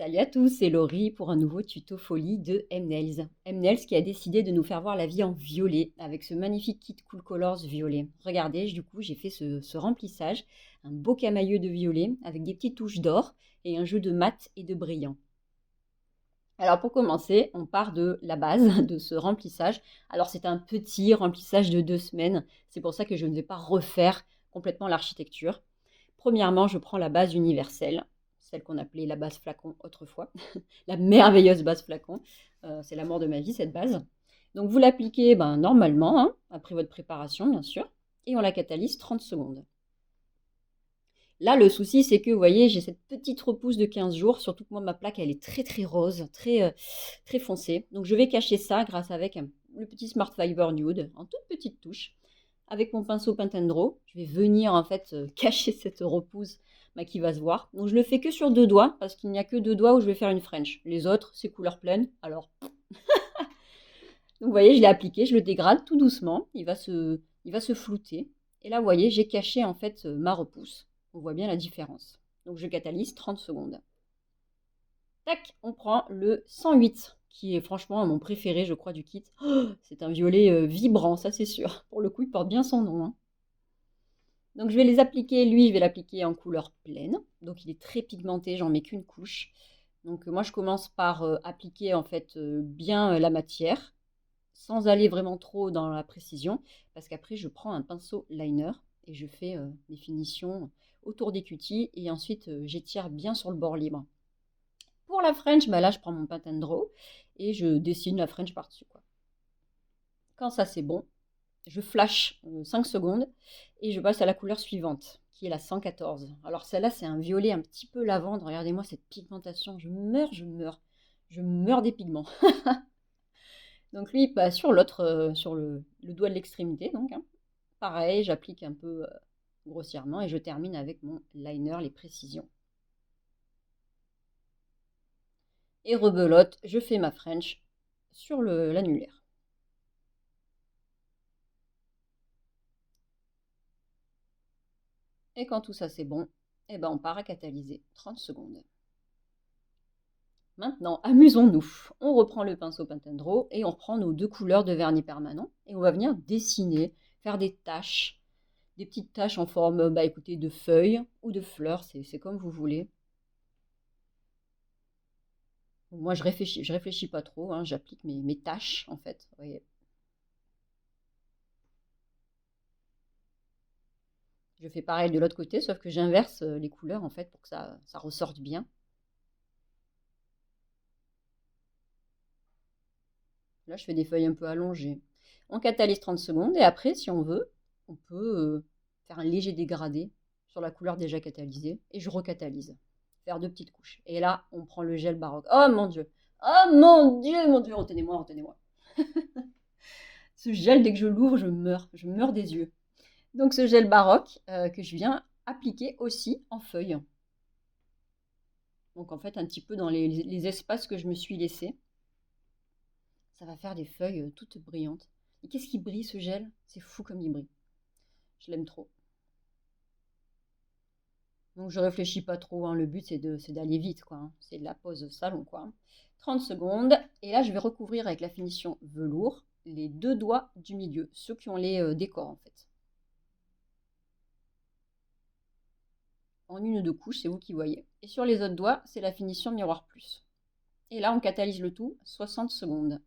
Salut à tous, c'est Laurie pour un nouveau tuto folie de Mnails. Mnails qui a décidé de nous faire voir la vie en violet avec ce magnifique kit Cool Colors violet. Regardez, du coup j'ai fait ce remplissage, un beau camailleux de violet avec des petites touches d'or et un jeu de mat et de brillant. Alors pour commencer, on part de la base de ce remplissage. Alors c'est un petit remplissage de 2 semaines, c'est pour ça que je ne vais pas refaire complètement l'architecture. Premièrement, je prends la base universelle, celle qu'on appelait la base flacon autrefois, la merveilleuse base flacon. C'est l'amour de ma vie, cette base. Donc vous l'appliquez normalement, hein, après votre préparation bien sûr, et on la catalyse 30 secondes. Là, le souci, c'est que, vous voyez, j'ai cette petite repousse de 15 jours, surtout que moi, ma plaque, elle est très très rose, très foncée. Donc je vais cacher ça grâce avec le petit Smart Fiber Nude, en toute petite touche. Avec mon pinceau Pantendro, je vais venir en fait cacher cette repousse qui va se voir. Donc je le fais que sur 2 doigts, parce qu'il n'y a que 2 doigts où je vais faire une French. Les autres, c'est couleur pleine, alors... Donc vous voyez, je l'ai appliqué, je le dégrade tout doucement, il va se flouter. Et là, vous voyez, j'ai caché en fait ma repousse. On voit bien la différence. Donc je catalyse 30 secondes. Tac, on prend le 108, qui est franchement mon préféré, je crois, du kit. Oh, c'est un violet vibrant, ça c'est sûr. Pour le coup, il porte bien son nom, hein. Donc je vais les appliquer, lui je vais l'appliquer en couleur pleine, donc il est très pigmenté, j'en mets qu'une couche. Donc moi je commence par appliquer en fait bien la matière, sans aller vraiment trop dans la précision, parce qu'après je prends un pinceau liner et je fais des finitions autour des cutis et ensuite j'étire bien sur le bord libre. Pour la French, là je prends mon Pantendro et je dessine la French par-dessus, quoi. Quand ça c'est bon, je flash 5 secondes et je passe à la couleur suivante, qui est la 114. Alors celle-là, c'est un violet un petit peu lavande. Regardez-moi cette pigmentation, je meurs des pigments. Donc lui, sur l'autre, sur le doigt de l'extrémité, donc, hein, pareil, j'applique un peu grossièrement et je termine avec mon liner, les précisions. Et rebelote, je fais ma French sur l'annulaire. Et quand tout ça c'est bon, on part à catalyser 30 secondes. Maintenant, amusons-nous. On reprend le pinceau Pantendro et on reprend nos 2 couleurs de vernis permanent et on va venir dessiner, faire des taches, des petites taches en forme, écoutez, de feuilles ou de fleurs, c'est comme vous voulez. Moi, je réfléchis pas trop, hein, j'applique mes taches en fait. Vous voyez. Je fais pareil de l'autre côté, sauf que j'inverse les couleurs en fait pour que ça ressorte bien. Là, je fais des feuilles un peu allongées. On catalyse 30 secondes et après, si on veut, on peut faire un léger dégradé sur la couleur déjà catalysée et je recatalyse. Faire 2 petites couches. Et là, on prend le gel baroque. Oh mon Dieu! Oh mon Dieu, mon Dieu! Retenez-moi, retenez-moi. Ce gel, dès que je l'ouvre, je meurs des yeux. Donc ce gel baroque que je viens appliquer aussi en feuilles. Donc en fait, un petit peu dans les espaces que je me suis laissés. Ça va faire des feuilles toutes brillantes. Et qu'est-ce qui brille ce gel? C'est fou comme il brille. Je l'aime trop. Donc je réfléchis pas trop, hein. Le but c'est d'aller vite, quoi, hein. C'est de la pose salon, quoi. 30 secondes. Et là je vais recouvrir avec la finition velours les 2 doigts du milieu, ceux qui ont les décors en fait. En 1 ou 2 couches, c'est vous qui voyez. Et sur les autres doigts, c'est la finition miroir plus. Et là on catalyse le tout 60 secondes.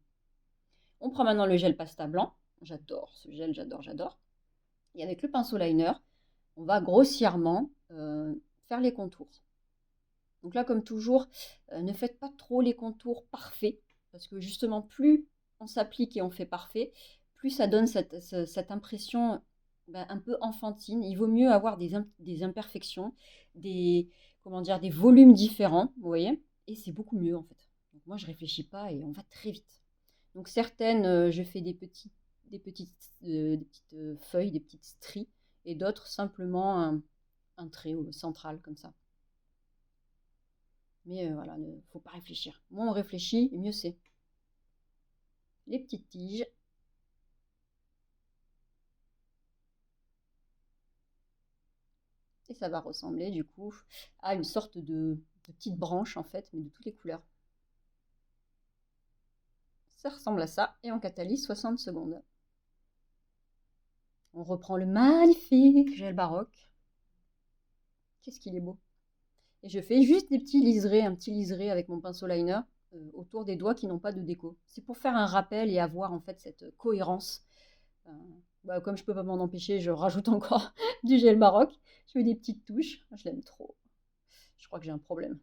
On prend maintenant le gel pasta blanc. J'adore ce gel, j'adore. Et avec le pinceau liner, on va grossièrement faire les contours. Donc là, comme toujours, ne faites pas trop les contours parfaits, parce que justement, plus on s'applique et on fait parfait, plus ça donne cette impression un peu enfantine. Il vaut mieux avoir des imperfections, comment dire, des volumes différents, vous voyez, et c'est beaucoup mieux en fait. Donc moi, je réfléchis pas et on va très vite. Donc certaines, je fais des petites feuilles, des petites stries, et d'autres simplement un trait central comme ça. Mais voilà, il ne faut pas réfléchir. Moins on réfléchit, mieux c'est. Les petites tiges. Et ça va ressembler du coup à une sorte de de petites branches en fait, mais de toutes les couleurs. Ça ressemble à ça et on catalyse 60 secondes. On reprend le magnifique gel baroque. Qu'est-ce qu'il est beau. Et je fais juste des petits liserés, un petit liseré avec mon pinceau liner autour des doigts qui n'ont pas de déco. C'est pour faire un rappel et avoir en fait cette cohérence. Comme je peux pas m'en empêcher, je rajoute encore du gel baroque. Je fais des petites touches. Je l'aime trop. Je crois que j'ai un problème.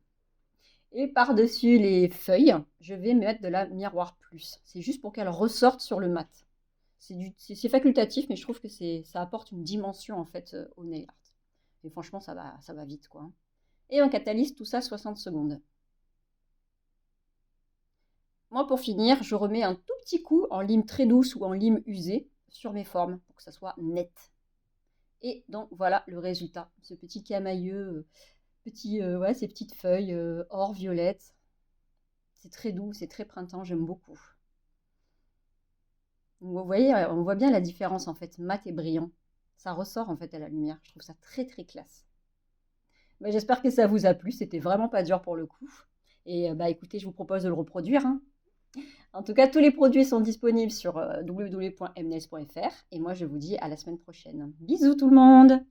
Et par-dessus les feuilles, je vais mettre de la miroir plus. C'est juste pour qu'elle ressorte sur le mat. C'est facultatif, mais je trouve que ça apporte une dimension en fait au nail art. Et franchement, ça va vite quoi. Et on catalyse tout ça 60 secondes. Moi, pour finir, je remets un tout petit coup en lime très douce ou en lime usée sur mes formes pour que ça soit net. Et donc voilà le résultat, ce petit camailleux, ces petites feuilles or violette. C'est très doux, c'est très printemps, j'aime beaucoup. Donc, vous voyez, on voit bien la différence en fait, mat et brillant. Ça ressort en fait à la lumière, je trouve ça très très classe. J'espère que ça vous a plu, c'était vraiment pas dur pour le coup. Et écoutez, je vous propose de le reproduire. Hein. En tout cas, tous les produits sont disponibles sur www.mnails.fr et moi je vous dis à la semaine prochaine. Bisous tout le monde!